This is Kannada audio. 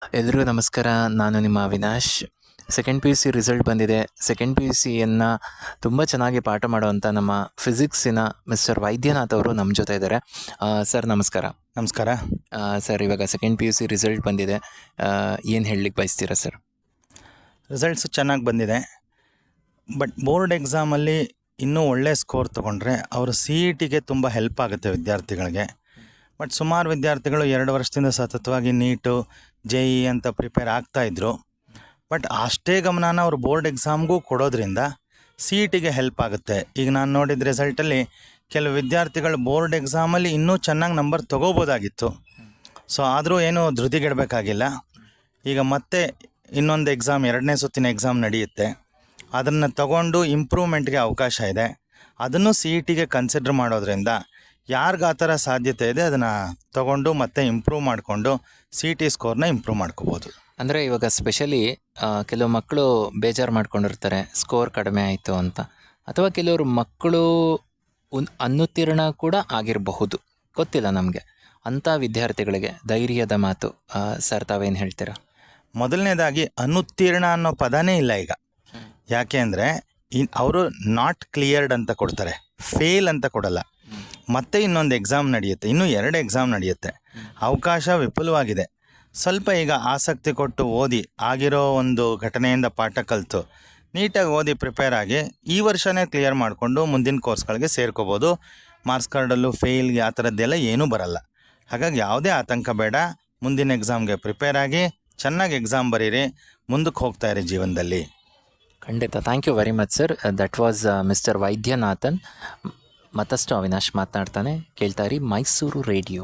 ಎಲ್ರಿಗೂ ನಮಸ್ಕಾರ. ನಾನು ನಿಮ್ಮ Avinash. Second P U C result ಬಂದಿದೆ. ಸೆಕೆಂಡ್ ಪಿ ಯು ಸಿಯನ್ನು ತುಂಬ ಚೆನ್ನಾಗಿ ಪಾಠ ಮಾಡುವಂಥ ನಮ್ಮ ಫಿಸಿಕ್ಸಿನ ಮಿಸ್ಟರ್ ವೈದ್ಯನಾಥ್ ಅವರು ನಮ್ಮ ಜೊತೆ ಇದ್ದಾರೆ. ಸರ್ ನಮಸ್ಕಾರ. ನಮಸ್ಕಾರ. ಸರ್, ಇವಾಗ second P U C result ಬಂದಿದೆ, ಏನು ಹೇಳಲಿಕ್ಕೆ ಬಯಸ್ತೀರಾ ಸರ್? ರಿಸಲ್ಟ್ಸ್ ಚೆನ್ನಾಗಿ ಬಂದಿದೆ. ಬಟ್ ಬೋರ್ಡ್ ಎಕ್ಸಾಮಲ್ಲಿ ಇನ್ನೂ ಒಳ್ಳೆಯ ಸ್ಕೋರ್ ತೊಗೊಂಡ್ರೆ ಅವರು ಸಿ ಇ ಟಿಗೆ ತುಂಬ ಹೆಲ್ಪ್ ಆಗುತ್ತೆ ವಿದ್ಯಾರ್ಥಿಗಳಿಗೆ. ಬಟ್ ಸುಮಾರು ವಿದ್ಯಾರ್ಥಿಗಳು 2 ವರ್ಷದಿಂದ ಸತತವಾಗಿ ನೀಟು JEE ಅಂತ ಪ್ರಿಪೇರ್ ಆಗ್ತಾಯಿದ್ರು. ಬಟ್ ಅಷ್ಟೇ ಗಮನನ ಅವರು ಬೋರ್ಡ್ ಎಕ್ಸಾಮ್ಗೂ ಕೊಡೋದ್ರಿಂದ ಸಿ ಇ ಟಿಗೆ ಹೆಲ್ಪ್ ಆಗುತ್ತೆ. ಈಗ ನಾನು ನೋಡಿದ ರಿಸಲ್ಟಲ್ಲಿ ಕೆಲವು ವಿದ್ಯಾರ್ಥಿಗಳು ಬೋರ್ಡ್ ಎಕ್ಸಾಮಲ್ಲಿ ಇನ್ನೂ ಚೆನ್ನಾಗಿ ನಂಬರ್ ತೊಗೋಬೋದಾಗಿತ್ತು. ಸೊ ಆದರೂ ಏನೂ ಧೃತಿಗೆಡಬೇಕಾಗಿಲ್ಲ. ಈಗ ಮತ್ತೆ ಇನ್ನೊಂದು ಎಕ್ಸಾಮ್, 2ನೇ ಸುತ್ತಿನ ಎಕ್ಸಾಮ್ ನಡೆಯುತ್ತೆ. ಅದನ್ನು ತಗೊಂಡು ಇಂಪ್ರೂವ್ಮೆಂಟ್ಗೆ ಅವಕಾಶ ಇದೆ. ಅದನ್ನು ಸಿ ಇ ಟಿಗೆ ಕನ್ಸಿಡರ್ ಮಾಡೋದ್ರಿಂದ ಯಾರಿಗೆ ಆ ಥರ ಸಾಧ್ಯತೆ ಇದೆ ಅದನ್ನು ತಗೊಂಡು ಮತ್ತೆ ಇಂಪ್ರೂವ್ ಮಾಡಿಕೊಂಡು ಸಿ ಇ ಟಿ ಸ್ಕೋರ್ನ ಇಂಪ್ರೂವ್ ಮಾಡ್ಕೋಬೋದು. ಅಂದರೆ ಇವಾಗ ಸ್ಪೆಷಲಿ ಕೆಲವು ಮಕ್ಕಳು ಬೇಜಾರು ಮಾಡ್ಕೊಂಡಿರ್ತಾರೆ ಸ್ಕೋರ್ ಕಡಿಮೆ ಆಯಿತು ಅಂತ, ಅಥವಾ ಕೆಲವರು ಮಕ್ಕಳು ಅನುತ್ತೀರ್ಣ ಕೂಡ ಆಗಿರಬಹುದು, ಗೊತ್ತಿಲ್ಲ ನಮಗೆ. ಅಂಥ ವಿದ್ಯಾರ್ಥಿಗಳಿಗೆ ಧೈರ್ಯದ ಮಾತು ಸರ್, ತಾವೇನು ಹೇಳ್ತೀರಾ? ಮೊದಲನೇದಾಗಿ ಅನುತ್ತೀರ್ಣ ಅನ್ನೋ ಪದನೇ ಇಲ್ಲ ಈಗ. ಯಾಕೆ ಅಂದರೆ ಅವರು ನಾಟ್ ಕ್ಲಿಯರ್ಡ್ ಅಂತ ಕೊಡ್ತಾರೆ, ಫೇಲ್ ಅಂತ ಕೊಡಲ್ಲ. ಮತ್ತೆ ಇನ್ನೊಂದು ಎಕ್ಸಾಮ್ ನಡೆಯುತ್ತೆ, ಇನ್ನೂ 2 ಎಕ್ಸಾಮ್ ನಡೆಯುತ್ತೆ. ಅವಕಾಶ ವಿಪುಲವಾಗಿದೆ. ಸ್ವಲ್ಪ ಈಗ ಆಸಕ್ತಿ ಕೊಟ್ಟು ಓದಿ, ಆಗಿರೋ ಒಂದು ಘಟನೆಯಿಂದ ಪಾಠ ಕಲಿತು ನೀಟಾಗಿ ಓದಿ ಪ್ರಿಪೇರ್ ಆಗಿ ಈ ವರ್ಷವೇ ಕ್ಲಿಯರ್ ಮಾಡಿಕೊಂಡು ಮುಂದಿನ ಕೋರ್ಸ್ಗಳಿಗೆ ಸೇರ್ಕೋಬೋದು. ಮಾರ್ಕ್ಸ್ ಕಾರ್ಡಲ್ಲೂ ಫೇಲ್ಗೆ ಆ ಥರದ್ದೆಲ್ಲ ಏನೂ ಬರಲ್ಲ. ಹಾಗಾಗಿ ಯಾವುದೇ ಆತಂಕ ಬೇಡ. ಮುಂದಿನ ಎಕ್ಸಾಮ್ಗೆ ಪ್ರಿಪೇರ್ ಆಗಿ ಚೆನ್ನಾಗಿ ಎಕ್ಸಾಮ್ ಬರೀರಿ, ಮುಂದಕ್ಕೆ ಹೋಗ್ತಾ ಇರಿ ಜೀವನದಲ್ಲಿ. ಖಂಡಿತ. Thank you very much sir. That was mister Vaidyanathan. ಮತ್ತಷ್ಟು ಅವಿನಾಶ್ ಮಾತನಾಡ್ತಾನೆ. ಕೇಳ್ತಾ ಇರಿ ಮೈಸೂರು ರೇಡಿಯೋ.